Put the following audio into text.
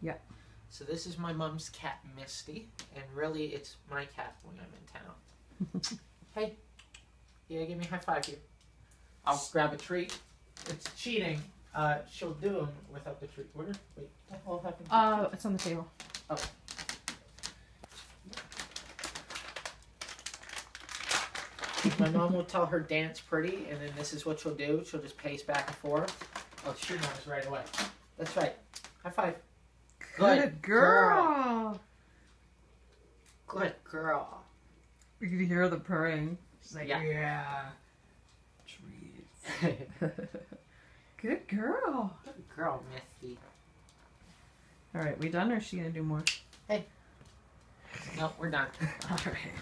Yeah. So this is my mom's cat, Misty, and really it's my cat when I'm in town. Hey, yeah, give me a high five here. I'll grab a treat. It's cheating. She'll do them without the treat. Where? Wait, what the hell happened? It's on the table. Oh. My mom will tell her dance pretty, and then this is what she'll do. She'll just pace back and forth. Oh, she knows right away. That's right. High five. Good girl. Good girl. You can hear the purring. She's like, yeah. Treats. Good girl. Good girl, Misty. All right, we done, or is she gonna do more? Hey. No, we're done. All right.